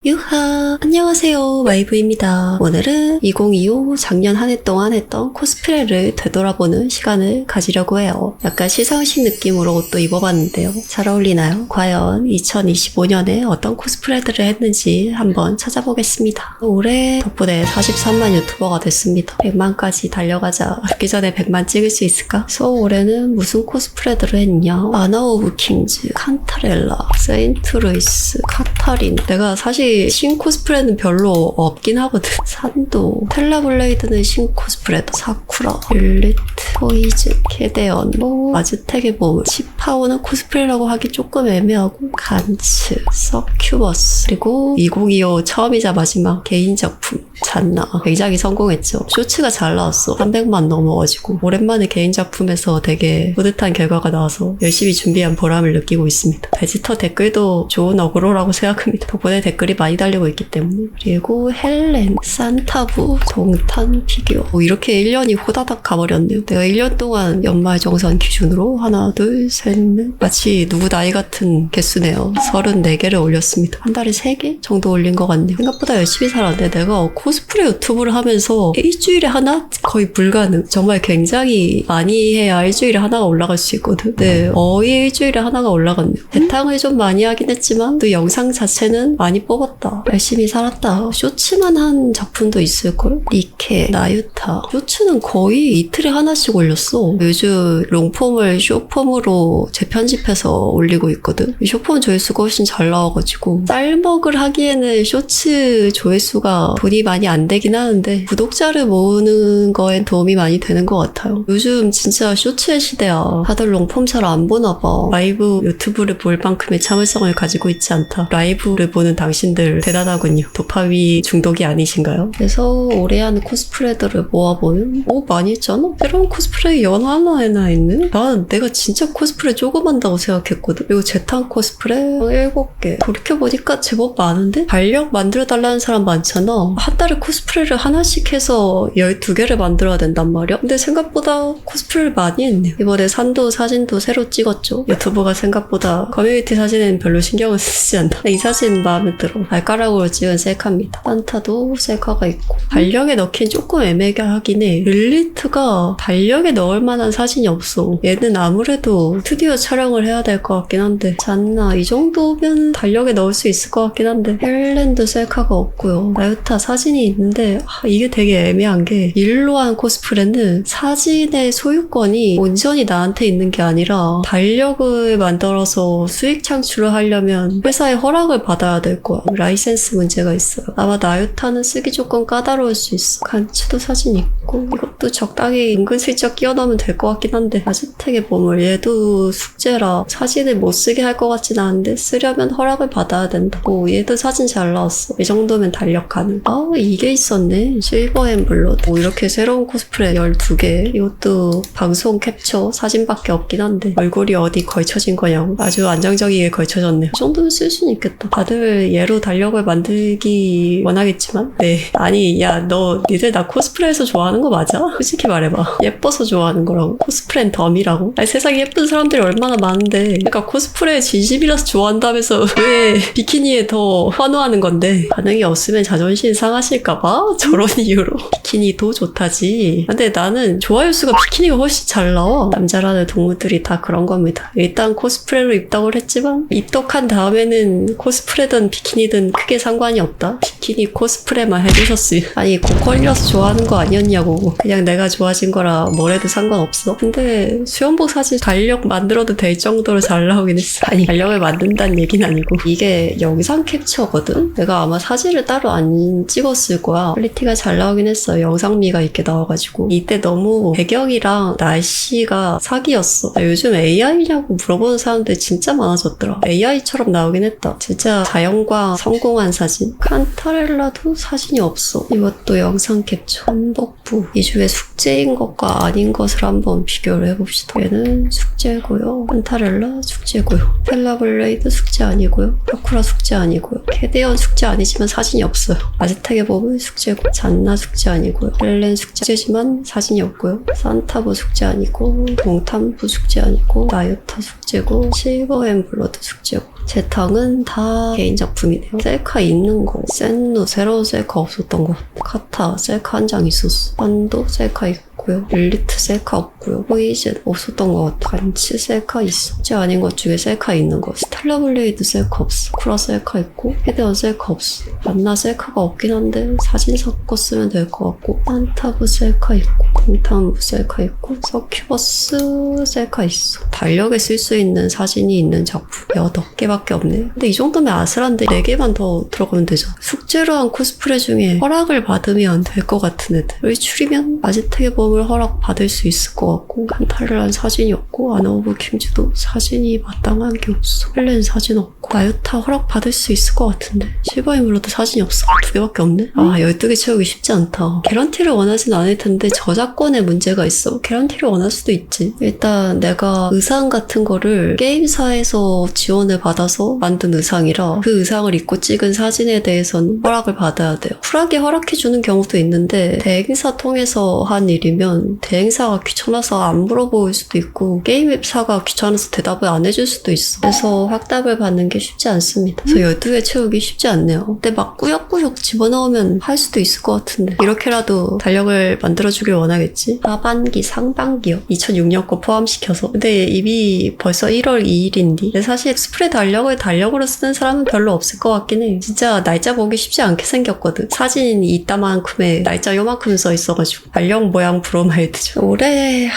유하! 안녕하세요, 마이브입니다. 오늘은 2025 작년 한 해 동안 했던 코스프레를 되돌아보는 시간을 가지려고 해요. 약간 시상식 느낌으로 옷도 입어봤는데요. 잘 어울리나요? 과연 2025년에 어떤 코스프레들을 했는지 한번 찾아보겠습니다. 올해 덕분에 43만 유튜버가 됐습니다. 100만까지 달려가자. 죽기 전에 100만 찍을 수 있을까? 그래서 올해는 무슨 코스프레들을 했냐? 아나 오브 킹즈, 칸타렐라, 세인트 루이스, 카타린. 내가 사실 신 코스프레는 별로 없긴 하거든. 산도, 텔라블레이드는 신 코스프레다. 사쿠라, 릴리트, 포이즌, 게데언, 아즈텍의 몸, 치파오는 코스프레라고 하기 조금 애매하고, 간츠, 서큐버스, 그리고 2025 처음이자 마지막 개인 작품 잔나. 굉장히 성공했죠. 쇼츠가 잘 나왔어. 300만 넘어가지고 오랜만에 개인 작품에서 되게 뿌듯한 결과가 나와서 열심히 준비한 보람을 느끼고 있습니다. 베지터 댓글도 좋은 어그로라고 생각합니다. 덕분에 댓글이 많이 달리고 있기 때문에. 그리고 헬렌, 산타부, 동탄 피규어. 이렇게 1년이 호다닥 가버렸네요. 내가 1년 동안 연말정산 기준으로 하나, 둘, 셋, 넷. 마치 누구 나이 같은 개수네요. 34개를 올렸습니다. 한 달에 3개 정도 올린 것 같네요. 생각보다 열심히 살았는데 내가 코스프레 유튜브를 하면서 일주일에 하나? 거의 불가능. 정말 굉장히 많이 해야 일주일에 하나가 올라갈 수 있거든. 네, 거의 일주일에 하나가 올라갔네요. 대탕을 좀 많이 하긴 했지만 또 영상 자체는 많이 뽑았다. 열심히 살았다. 쇼츠만 한 작품도 있을걸? 니케, 나유타. 쇼츠는 거의 이틀에 하나씩 올렸어. 요즘 롱폼을 쇼폼으로 재편집해서 올리고 있거든. 쇼폼 조회수가 훨씬 잘 나와가지고 쌀먹을 하기에는 쇼츠 조회수가 돈이 많이 안 되긴 하는데 구독자를 모으는 거엔 도움이 많이 되는 것 같아요. 요즘 진짜 쇼츠의 시대야. 다들 롱폼 잘 안 보나 봐. 라이브 유튜브를 볼 만큼의 참을성을 가지고 있지 않다. 라이브를 보는 당신들 대단하군요. 도파미 중독이 아니신가요? 그래서 올해 한 코스프레들을 모아보면 많이 했잖아? 새로운 코스프레 하나 있네? 난 내가 진짜 코스프레 조금 한다고 생각했거든. 그리고 재탕 코스프레 7개. 돌이켜보니까 제법 많은데? 달력 만들어달라는 사람 많잖아. 한 달에 코스프레를 하나씩 해서 12개를 만들어야 된단 말이야. 근데 생각보다 코스프레를 많이 했네요. 이번에 산도 사진도 새로 찍었죠. 유튜브가 생각보다 커뮤니티 사진에는 별로 신경을 쓰지 않나. 이 사진 마음에 들어. 발가락으로 찍은 셀카입니다. 산타도 셀카가 있고. 달력에 넣긴 조금 애매하긴 해. 릴리트가 달력에 넣을 만한 사진이 없어. 얘는 아무래도 스튜디오 촬영을 해야 될 것 같긴 한데. 잔나 이 정도면 달력에 넣을 수 있을 것 같긴 한데. 헬렌도 셀카가 없고요. 나유타 사진이 있는데 이게 되게 애매한 게 일로 한 코스프레는 사진의 소유권이 온전히 나한테 있는 게 아니라 달력을 만들어서 수익 창출을 하려면 회사의 허락을 받아야 될 거야. 라이센스 문제가 있어요. 아마 나유타는 쓰기 조금 까다로울 수 있어. 간츠도 사진 있고 이것도 적당히 은근슬쩍 끼워 넣으면 될 것 같긴 한데 아즈텍의 보물 얘도 숙제라 사진을 못 쓰게 할 것 같진 않은데 쓰려면 허락을 받아야 된다고. 얘도 사진 잘 나왔어. 이 정도면 달력 가능. 이게 있었네. 실버 앤 블러드. 이렇게 새로운 코스프레 12개. 이것도 방송 캡처 사진밖에 없긴 한데 얼굴이 어디 걸쳐진 거냐고. 아주 안정적이게 걸쳐졌네요. 이 정도면 쓸 수는 있겠다. 다들 얘로 달력을 만들기 원하겠지만 네. 아니 야 너 니들 나 코스프레해서 좋아하는 거 맞아? 솔직히 말해봐. 예뻐서 좋아하는 거라고. 코스프레는 덤이라고. 아니 세상에 예쁜 사람들이 얼마나 많은데 그러니까 코스프레 진심이라서 좋아한다면서 왜 비키니에 더 환호하는 건데 반응이 없으면 자존심 상하실까봐 저런 이유로 비키니도 좋다지. 근데 나는 좋아요 수가 비키니가 훨씬 잘 나와. 남자라는 동물들이 다 그런 겁니다. 일단 코스프레로 입덕을 했지만 입덕한 다음에는 코스프레든 비키니든 크게 상관이 없다. 비키니 코스프레만 해주셨으면. 아니 고퀄이라서 좋아하는 거 아니었냐고. 그냥 내가 좋아진 거라 뭐래도 상관없어. 근데 수영복 사진 달력 만들어도 될 정도로 잘 나오긴 했어. 아니 달력을 만든다는 얘기는 아니고 이게 영상 캡처거든? 내가 아마 사진을 따로 안 찍었을 거야. 퀄리티가 잘 나오긴 했어. 영상미가 있게 나와가지고. 이때 너무 배경이랑 날씨가 사기였어. 요즘 AI냐고 물어보는 사람들 진짜 많아졌더라. AI처럼 나오긴 했다. 진짜 자연광 성공한 사진. 칸타렐라도 사진이 없어. 이것도 영상 캡처. 한복부. 이 중에 숙제인 것과 아닌 것을 한번 비교를 해봅시다. 얘는 숙제고요. 칸타렐라 숙제고요. 텔라블레이드 숙제 아니고요. 사쿠라 숙제 아니고요. 게데언 숙제 아니지만 사진이 없어요. 아즈텍의 몸은 숙제고 잔나 숙제 아니고요. 헬렌 숙제지만 사진이 없고요. 산타부 숙제 아니고 동탄부 숙제 아니고 나유타 숙제고 실버 앤 블러드 숙제고 재탕은 다 개인 작품이네요. 셀카 있는 거. 센누 새로운 셀카 없었던 것 같아. 카타 셀카 한 장 있었어. 한도 셀카 있고요. 릴리트 셀카 없고요. 포이즌 없었던 것 같아. 간치 셀카 있어. 제 아닌 것 중에 셀카 있는 거. 스텔라블레이드 셀카 없어. 쿠라 셀카 있고 헤드원 셀카 없어. 안나 셀카가 없긴 한데 사진 섞어 쓰면 될 것 같고 산타브 셀카 있고 공탄부 셀카 있고 서큐버스 셀카 있어. 달력에 쓸 수 있는 사진이 있는 작품 8개밖에 없네. 근데 이 정도면 아슬한데 4개만 더 들어가면 되잖아. 숙제로 한 코스프레 중에 허락을 받으면 될 것 같은 애들. 일출이면 아지텍의 범을 허락 받을 수 있을 것 같고 칸타를 한 사진이 없고 아나 오브 킹즈도 사진이 마땅한 게 없어. 헬렌 사진 없고 나유타 허락 받을 수 있을 것 같은데 실버 에물러드 사진이 없어. 2개밖에 없네. 12개 채우기 쉽지 않다. 개런티를 원하진 않을 텐데 저작권에 문제가 있어. 개런티를 원할 수도 있지. 일단 내가 의상 같은 거를 게임사에서 지원을 받아서 만든 의상이라 그 의상을 입고 찍은 사진에 대해서는 허락을 받아야 돼요. 쿨하게 허락해주는 경우도 있는데 대행사 통해서 한 일이면 대행사가 귀찮아서 안 물어볼 수도 있고 게임 웹사가 귀찮아서 대답을 안 해줄 수도 있어. 그래서 확답을 받는 게 쉽지 않습니다. 그래서 12개 채우기 쉽지 않네요. 근데 막 꾸역꾸역 집어넣으면 할 수도 있을 것 같은데 이렇게라도 달력을 만들어주길 원하겠지? 하반기, 상반기요. 2006년 거 포함시켜서. 근데 이미 벌써 1월 2일인데 근데 사실 스프레 달력을 달력으로 쓰는 사람은 별로 없을 것 같긴 해. 진짜 날짜 보기 쉽지 않게 생겼거든. 사진이 이따만큼의 날짜 요만큼 써 있어가지고 달력 모양 브로마이드죠. 올해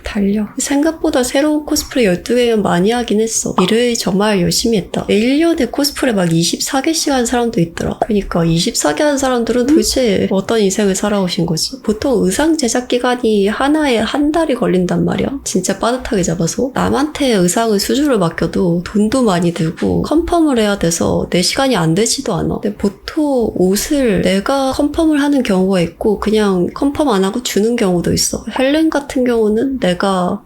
달력. 생각보다 새로운 코스프레 12개면 많이 하긴 했어. 일을 정말 열심히 했다. 1년에 코스프레 막 24개씩 한 사람도 있더라. 그러니까 24개 한 사람들은 도대체 어떤 인생을 살아오신 거지? 보통 의상 제작 기간이 하나에 한 달이 걸린단 말이야. 진짜 빠듯하게 잡아서. 남한테 의상을 수주를 맡겨도 돈도 많이 들고 컨펌을 해야 돼서 내 시간이 안 되지도 않아. 근데 보통 옷을 내가 컨펌을 하는 경우가 있고 그냥 컨펌 안 하고 주는 경우도 있어. 헬렌 같은 경우는 내가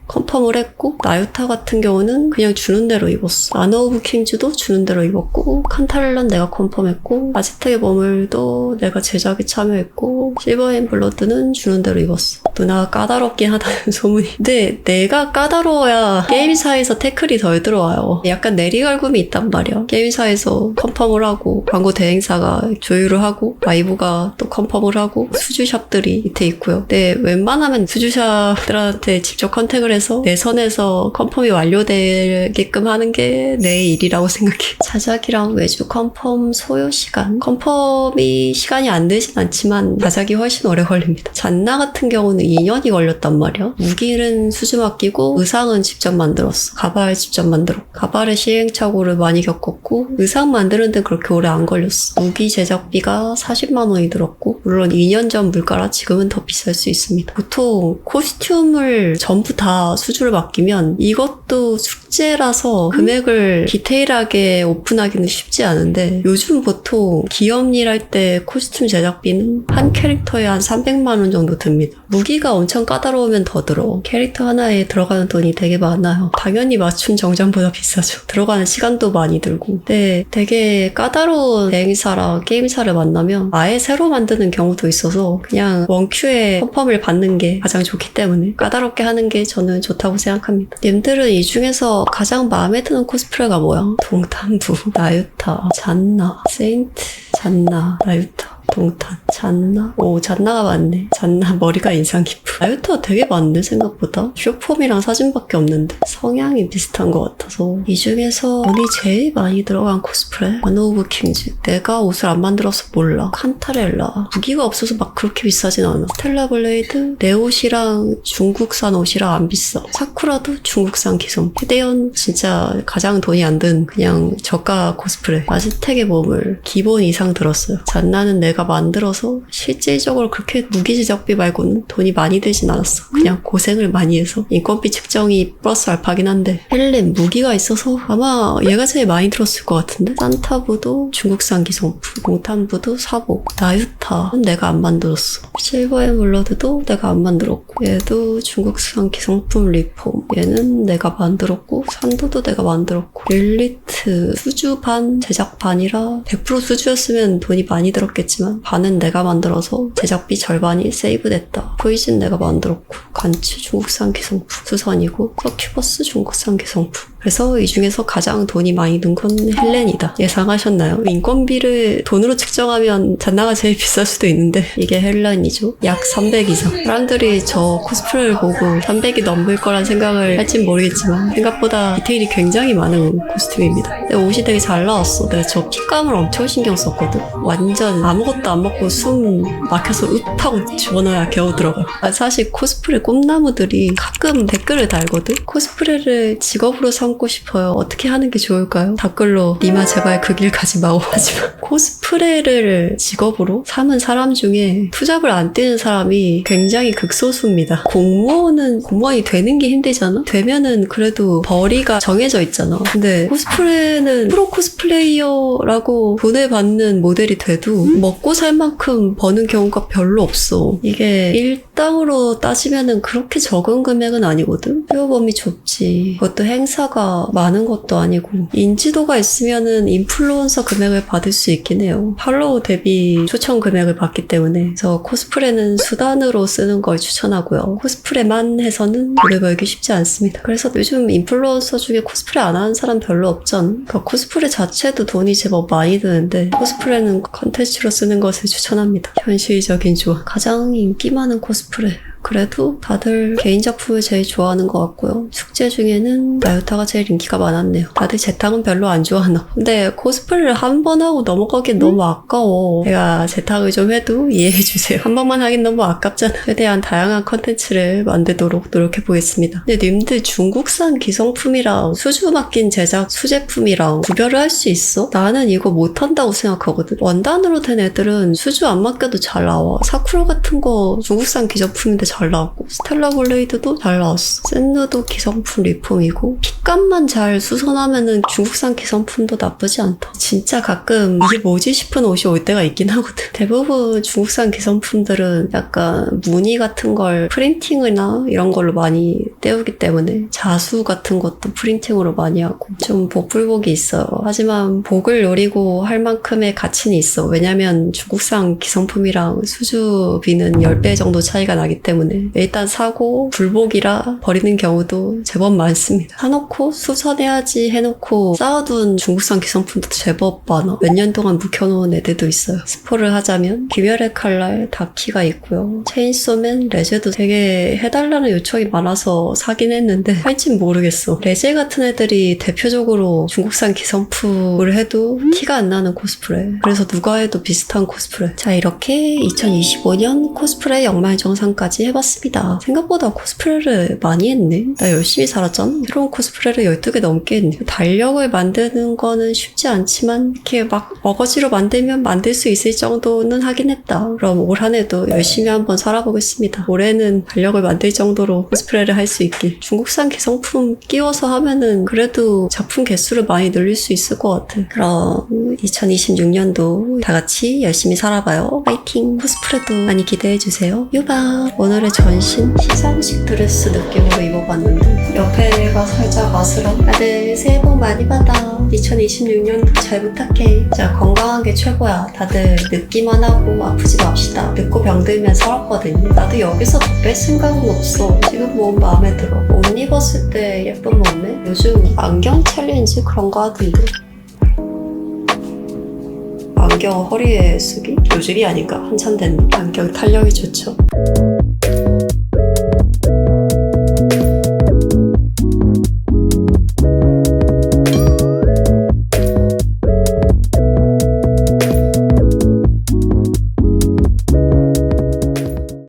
컨펌을 했고 나유타 같은 경우는 그냥 주는 대로 입었어. 아너 오브 킹즈도 주는 대로 입었고 칸타렐란 내가 컨펌했고 아지텍의 버물도 내가 제작에 참여했고 실버 앤 블러드는 주는 대로 입었어. 누나가 까다롭긴 하다는 소문이. 근데 내가 까다로워야 게임사에서 태클이 덜 들어와요. 약간 내리갈굼이 있단 말이야. 게임사에서 컨펌을 하고 광고 대행사가 조율을 하고 라이브가 또 컨펌을 하고 수주샵들이 밑에 있고요. 근데 웬만하면 수주샵들한테 직접 컨택을 해서 내 선에서 컨펌이 완료되게끔 하는 게 내 일이라고 생각해. 자작이랑 외주 컨펌 소요 시간. 컨펌이 시간이 안 되진 않지만 자작이 훨씬 오래 걸립니다. 잔나 같은 경우는 2년이 걸렸단 말이야. 무기는 수주 맡기고 의상은 직접 만들었어. 가발 직접 만들었고 가발의 시행착오를 많이 겪었고 의상 만드는 데 그렇게 오래 안 걸렸어. 무기 제작비가 40만 원이 들었고 물론 2년 전 물가라 지금은 더 비쌀 수 있습니다. 보통 코스튬을 전부 다 수주를 맡기면 이것도 숙제라서 금액을 디테일하게 오픈하기는 쉽지 않은데 요즘 보통 기업일 할 때 코스튬 제작비는 한 캐릭터에 한 300만 원 정도 듭니다. 무기가 엄청 까다로우면 더 들어. 캐릭터 하나에 들어가는 돈이 되게 많아요. 당연히 맞춤 정장보다 비싸죠. 들어가는 시간도 많이 들고. 근데 되게 까다로운 대행사랑 게임사를 만나면 아예 새로 만드는 경우도 있어서 그냥 원큐에 컨펌을 받는 게 가장 좋기 때문에 까다롭게 하는 게 저는 좋다고 생각합니다. 님들은 이 중에서 가장 마음에 드는 코스프레가 뭐야? 동탄부, 나유타, 잔나, 세인트, 잔나, 나유타. 동탄, 잔나? 오, 잔나가 많네. 잔나 머리가 인상 깊어. 나유타가 되게 많네 생각보다. 쇼폼이랑 사진밖에 없는데 성향이 비슷한 것 같아서 이 중에서 돈이 제일 많이 들어간 코스프레 아너 오브 킹즈. 내가 옷을 안 만들어서 몰라. 칸타렐라 무기가 없어서 막 그렇게 비싸진 않아. 스텔라 블레이드 내 옷이랑 중국산 옷이랑 안 비싸. 사쿠라도 중국산 기성. 헤데온 진짜 가장 돈이 안 든 그냥 저가 코스프레. 아즈텍의 몸을 기본 이상 들었어요. 잔나는 내가 만들어서 실질적으로 그렇게 무기 제작비 말고는 돈이 많이 들진 않았어. 그냥 고생을 많이 해서 인건비 측정이 플러스 알파긴 한데 헬렌 무기가 있어서 아마 얘가 제일 많이 들었을 것 같은데 산타부도 중국산 기성품, 공탄부도 사복, 나유타는 내가 안 만들었어. 실버 앤 블러드도 내가 안 만들었고 얘도 중국산 기성품 리폼 얘는 내가 만들었고 산도도 내가 만들었고 릴리트 수주반 제작반이라 100% 수주였으면 돈이 많이 들었겠지만 반은 내가 만들어서 제작비 절반이 세이브됐다. 포이즌 내가 만들었고, 간치 중국산 기성품 수선이고, 서큐버스 중국산 기성품. 그래서 이 중에서 가장 돈이 많이 든 건 헬렌이다. 예상하셨나요? 인건비를 돈으로 측정하면 잔나가 제일 비쌀 수도 있는데 이게 헬렌이죠. 약 300 이상. 사람들이 저 코스프레를 보고 300이 넘을 거란 생각을 할진 모르겠지만 생각보다 디테일이 굉장히 많은 코스튬입니다. 근데 옷이 되게 잘 나왔어. 내가 저 핏감을 엄청 신경 썼거든. 완전 아무것도 안 먹고 숨 막혀서 으파고 집어넣어야 겨우 들어가. 사실 코스프레 꿈나무들이 가끔 댓글을 달거든. 코스프레를 직업으로 삼고 싶어요. 어떻게 하는 게 좋을까요? 댓글로 니마 제발 그 길 가지 마오. 하지만 코스프레를 직업으로 삼은 사람 중에 투잡을 안 뛰는 사람이 굉장히 극소수입니다. 공무원이 되는 게 힘들잖아? 되면은 그래도 벌이가 정해져 있잖아. 근데 코스프레는 프로 코스플레이어라고 돈을 받는 모델이 돼도 먹고 살 만큼 버는 경우가 별로 없어. 이게 일당으로 따지면은 그렇게 적은 금액은 아니거든? 수요 범위 좁지. 그것도 행사가 많은 것도 아니고 인지도가 있으면은 인플루언서 금액을 받을 수 있긴 해요. 팔로우 대비 초청 금액을 받기 때문에. 그래서 코스프레는 수단으로 쓰는 걸 추천하고요. 코스프레만 해서는 돈을 벌기 쉽지 않습니다. 그래서 요즘 인플루언서 중에 코스프레 안 하는 사람 별로 없잖아. 그러니까 코스프레 자체도 돈이 제법 많이 드는데 코스프레는 컨텐츠로 쓰는 것을 추천합니다. 현실적인 조언. 가장 인기 많은 코스프레. 그래도 다들 개인 작품을 제일 좋아하는 것 같고요. 축제 중에는 나유타가 제일 인기가 많았네요. 다들 재탕은 별로 안 좋아하나. 근데 코스프레를 한 번 하고 넘어가긴 너무 아까워. 제가 재탕을 좀 해도 이해해주세요. 한 번만 하긴 너무 아깝잖아. 최대한 다양한 컨텐츠를 만들도록 노력해보겠습니다. 근데 님들 중국산 기성품이랑 수주 맡긴 제작 수제품이랑 구별을 할 수 있어? 나는 이거 못한다고 생각하거든. 원단으로 된 애들은 수주 안 맡겨도 잘 나와. 사쿠라 같은 거 중국산 기성품인데 잘 나왔고 스텔라 블레이드도 잘 나왔어. 샌누도 기성품 리폼이고 핏감만 잘 수선하면은 중국산 기성품도 나쁘지 않다. 진짜 가끔 이게 뭐지 싶은 옷이 올 때가 있긴 하거든. 대부분 중국산 기성품들은 약간 무늬 같은 걸 프린팅이나 이런 걸로 많이 떼우기 때문에 자수 같은 것도 프린팅으로 많이 하고 좀 복불복이 있어요. 하지만 복을 노리고 할 만큼의 가치는 있어. 왜냐면 중국산 기성품이랑 수주비는 10배 정도 차이가 나기 때문에 일단 사고 불복이라 버리는 경우도 제법 많습니다. 사놓고 수선해야지 해놓고 쌓아둔 중국산 기성품도 제법 많아. 몇 년 동안 묵혀놓은 애들도 있어요. 스포를 하자면 귀멸의 칼날 다키가 있고요. 체인소맨 레제도 되게 해달라는 요청이 많아서 사긴 했는데 할진 모르겠어. 레제 같은 애들이 대표적으로 중국산 기성품을 해도 티가 안 나는 코스프레. 그래서 누가 해도 비슷한 코스프레. 자, 이렇게 2025년 코스프레 연말정산까지 해봤습니다. 생각보다 코스프레를 많이 했네. 나 열심히 살았잖아. 새로운 코스프레를 12개 넘게 했네. 달력을 만드는 거는 쉽지 않지만 이렇게 막 어거지로 만들면 만들 수 있을 정도는 하긴 했다. 그럼 올 한 해도 열심히 한번 살아보겠습니다. 올해는 달력을 만들 정도로 코스프레를 할 수 있길. 중국산 기성품 끼워서 하면은 그래도 작품 개수를 많이 늘릴 수 있을 것 같아. 그럼 2026년도 다 같이 열심히 살아봐요. 파이팅! 코스프레도 많이 기대해주세요. 유바! 오늘의 전신 시상식 드레스 느낌으로 입어봤는데 옆에가 살짝 아슬한. 다들 새해 복 많이 받아. 2026년도 잘 부탁해. 진짜 건강한 게 최고야. 다들 늙기만 하고 아프지 맙시다. 늙고 병들면 서럽거든요. 나도 여기서 더 뺄 생각은 없어. 지금 몸 마음에 들어. 옷 입었을 때 예쁜 몸매? 요즘 안경 챌린지 그런 거 하던데. 안경 허리에 쓰기? 요즘이 아닌가? 한참 된 안경 탄력이 좋죠.